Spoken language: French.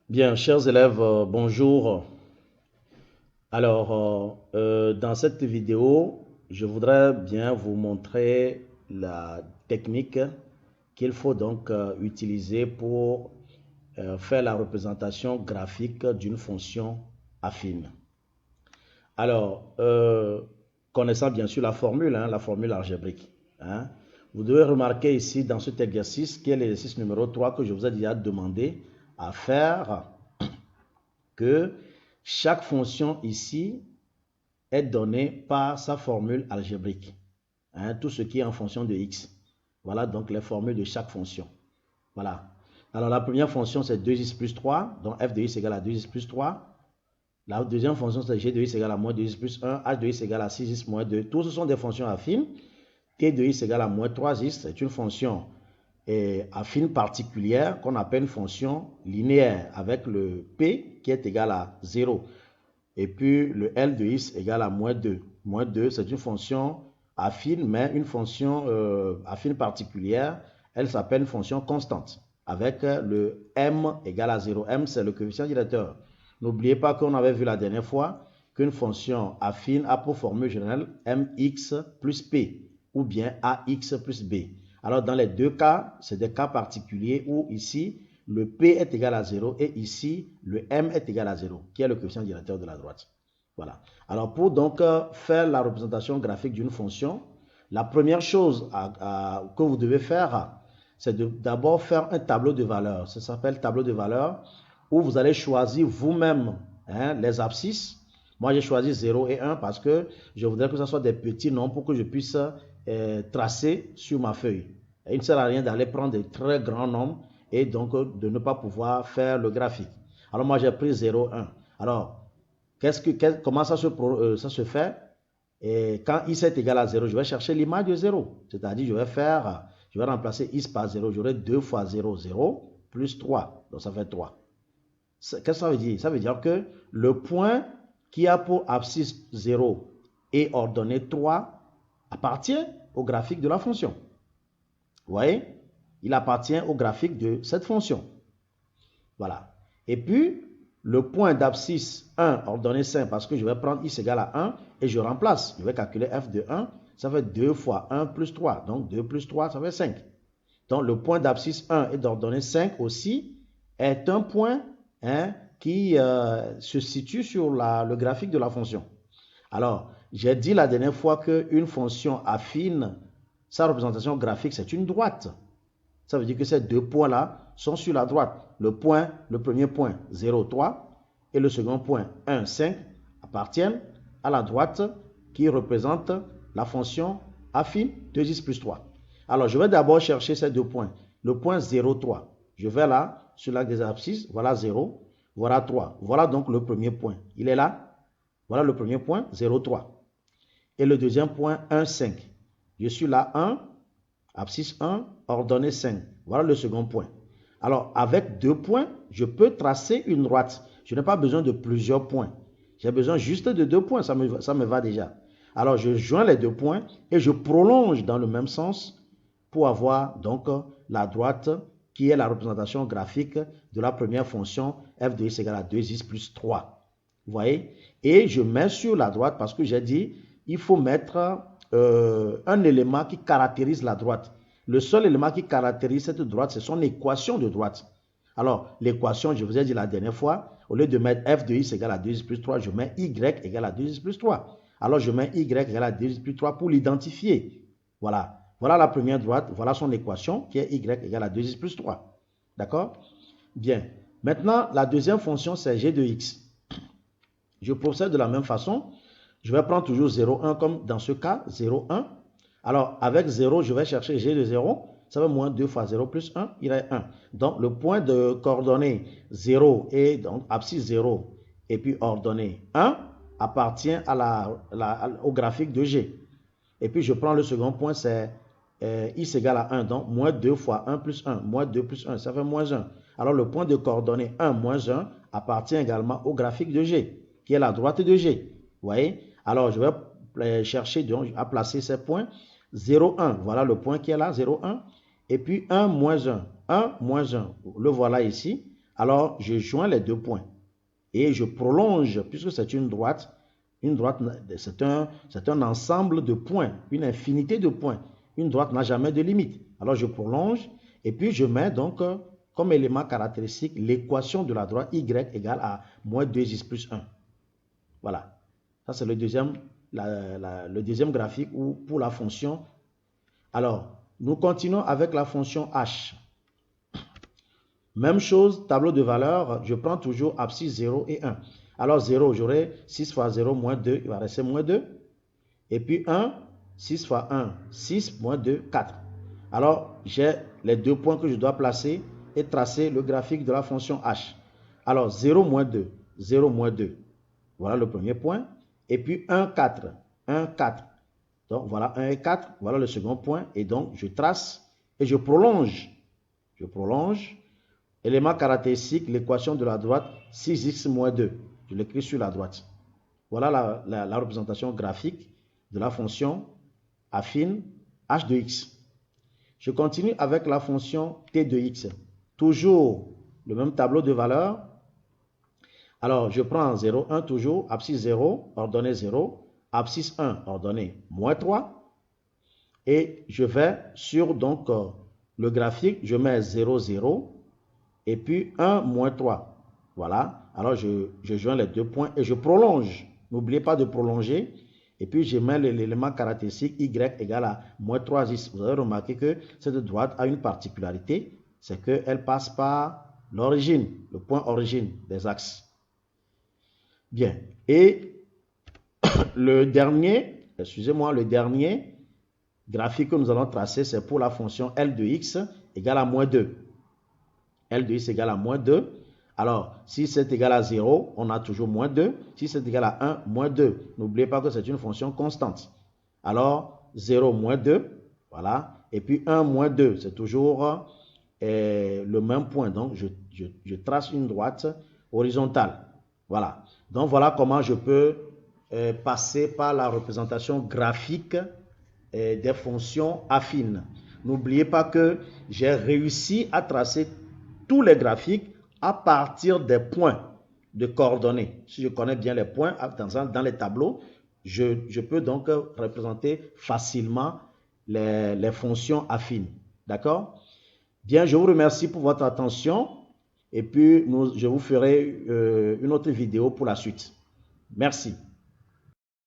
Bien, chers élèves, bonjour. Dans cette vidéo, je voudrais bien vous montrer la technique qu'il faut donc utiliser pour faire la représentation graphique d'une fonction affine. Alors, connaissant bien sûr la formule algébrique, hein, vous devez remarquer ici dans cet exercice, qui est l'exercice numéro 3 que je vous ai déjà demandé à faire, que chaque fonction ici est donnée par sa formule algébrique. Hein, tout ce qui est en fonction de x. Voilà donc les formules de chaque fonction. Voilà. Alors la première fonction c'est 2x plus 3, donc f de x égale à 2x plus 3. La deuxième fonction c'est g de x égale à moins 2x plus 1, h de x égale à 6x moins 2. Tous ce sont des fonctions affines. T de x égale à moins 3x, c'est une fonction affine particulière qu'on appelle une fonction linéaire avec le p qui est égal à 0. Et puis le L de x égale à moins 2. Moins 2, c'est une fonction affine, mais une fonction affine particulière. Elle s'appelle une fonction constante avec le m égale à 0. M, c'est le coefficient directeur. N'oubliez pas qu'on avait vu la dernière fois qu'une fonction affine a pour formule générale mx plus p ou bien ax plus b. Alors dans les deux cas, c'est des cas particuliers où ici, le p est égal à 0 et ici, le m est égal à 0, qui est le coefficient directeur de la droite. Voilà. Alors pour donc faire la représentation graphique d'une fonction, la première chose que vous devez faire, c'est d'abord faire un tableau de valeurs. Ça s'appelle tableau de valeurs où vous allez choisir vous-même les abscisses. Moi, j'ai choisi 0 et 1 parce que je voudrais que ce soit des petits nombres pour que je puisse tracer sur ma feuille. Et il ne sert à rien d'aller prendre des très grands nombres et donc de ne pas pouvoir faire le graphique. Alors moi, j'ai pris 0, 1. Alors, comment ça se fait? Et quand x est égal à 0, je vais chercher l'image de 0. C'est-à-dire, je vais remplacer x par 0. J'aurai 2 fois 0, 0, plus 3. Donc, ça fait 3. Qu'est-ce que ça veut dire? Ça veut dire que le point qui a pour abscisse 0 et ordonnée 3 appartient au graphique de la fonction. Vous voyez? Il appartient au graphique de cette fonction. Voilà. Et puis, le point d'abscisse 1 ordonnée 5, parce que je vais prendre x égale à 1 et je remplace. Je vais calculer f de 1, ça fait 2 fois 1 plus 3. Donc 2 plus 3, ça fait 5. Donc le point d'abscisse 1 et d'ordonnée 5 aussi est un point qui se situe sur le graphique de la fonction. Alors, j'ai dit la dernière fois qu'une fonction affine, sa représentation graphique, c'est une droite. Ça veut dire que ces deux points-là sont sur la droite. Le premier point 0, 3 et le second point 1, 5 appartiennent à la droite qui représente la fonction affine 2x plus 3. Alors, je vais d'abord chercher ces deux points. Le point 0, 3. Je vais là, sur l'axe des abscisses, voilà 0, voilà 3. Voilà donc le premier point. Il est là. Voilà le premier point, 0, 3. Et le deuxième point, 1, 5. Je suis là, 1, abscisse 1, ordonnée 5. Voilà le second point. Alors, avec deux points, je peux tracer une droite. Je n'ai pas besoin de plusieurs points. J'ai besoin juste de deux points, ça me va déjà. Alors, je joins les deux points et je prolonge dans le même sens pour avoir donc la droite qui est la représentation graphique de la première fonction f de x égale à 2x plus 3. Vous voyez? Et je mets sur la droite parce que j'ai dit, il faut mettre un élément qui caractérise la droite. Le seul élément qui caractérise cette droite, c'est son équation de droite. Alors, l'équation, je vous ai dit la dernière fois, au lieu de mettre f de x égale à 2x plus 3, je mets y égale à 2x plus 3. Alors, je mets y égale à 2x plus 3 pour l'identifier. Voilà. Voilà la première droite, voilà son équation qui est y égale à 2x plus 3. D'accord? Bien. Maintenant, la deuxième fonction, c'est g de x. Je procède de la même façon. Je vais prendre toujours 0, 1 comme dans ce cas, 0, 1. Alors, avec 0, je vais chercher g de 0. Ça fait moins 2 fois 0 plus 1, il est 1. Donc, le point de coordonnée 0 et donc abscisse 0 et puis ordonnée 1 appartient au graphique de g. Et puis, je prends le second point, c'est x égale à 1. Donc, moins 2 fois 1 plus 1. Moins 2 plus 1, ça fait moins 1. Alors, le point de coordonnée 1 moins 1 appartient également au graphique de g, qui est la droite de g. Vous voyez? Alors, je vais chercher donc, à placer ces points. 0, 1, voilà le point qui est là, 0, 1. Et puis 1, moins 1. 1, moins 1, le voilà ici. Alors, je joins les 2 points et je prolonge, puisque c'est une droite, c'est un ensemble de points, une infinité de points. Une droite n'a jamais de limite. Alors, je prolonge et puis je mets donc comme élément caractéristique l'équation de la droite y égale à moins 2x plus 1. Voilà. Ça, c'est le deuxième graphique pour la fonction. Alors, nous continuons avec la fonction h. Même chose, tableau de valeurs, je prends toujours abscisse 0 et 1. Alors 0, j'aurai 6 fois 0 moins 2, il va rester moins 2. Et puis 1, 6 fois 1, 6, moins 2, 4. Alors, j'ai les 2 points que je dois placer et tracer le graphique de la fonction h. Alors 0 moins 2, 0 moins 2. Voilà le premier point. Et puis 1, 4, 1, 4. Donc voilà 1 et 4, voilà le second point. Et donc je trace et je prolonge. Je prolonge. Élément caractéristique, l'équation de la droite 6x moins 2. Je l'écris sur la droite. Voilà la représentation graphique de la fonction affine h de x. Je continue avec la fonction t de x. Toujours le même tableau de valeurs. Alors, je prends 0, 1 toujours, abscisse 0, ordonnée 0, abscisse 1, ordonnée moins 3. Et je vais sur donc le graphique, je mets 0, 0. Et puis 1, moins 3. Voilà. Alors, je joins les 2 points et je prolonge. N'oubliez pas de prolonger. Et puis, je mets l'élément caractéristique y égale à moins 3x. Vous avez remarqué que cette droite a une particularité. C'est qu'elle passe par l'origine, le point origine des axes. Bien. Et le dernier graphique que nous allons tracer, c'est pour la fonction L de x égale à moins 2. L de x égale à moins 2. Alors, si c'est égal à 0, on a toujours moins 2. Si c'est égal à 1, moins 2. N'oubliez pas que c'est une fonction constante. Alors, 0 moins 2, voilà. Et puis 1 moins 2, c'est toujours le même point. Donc, je trace une droite horizontale. Voilà. Donc, voilà comment je peux passer par la représentation graphique des fonctions affines. N'oubliez pas que j'ai réussi à tracer tous les graphiques à partir des points de coordonnées. Si je connais bien les points dans les tableaux, je peux donc représenter facilement les fonctions affines. D'accord? Bien, je vous remercie pour votre attention et puis je vous ferai une autre vidéo pour la suite. Merci.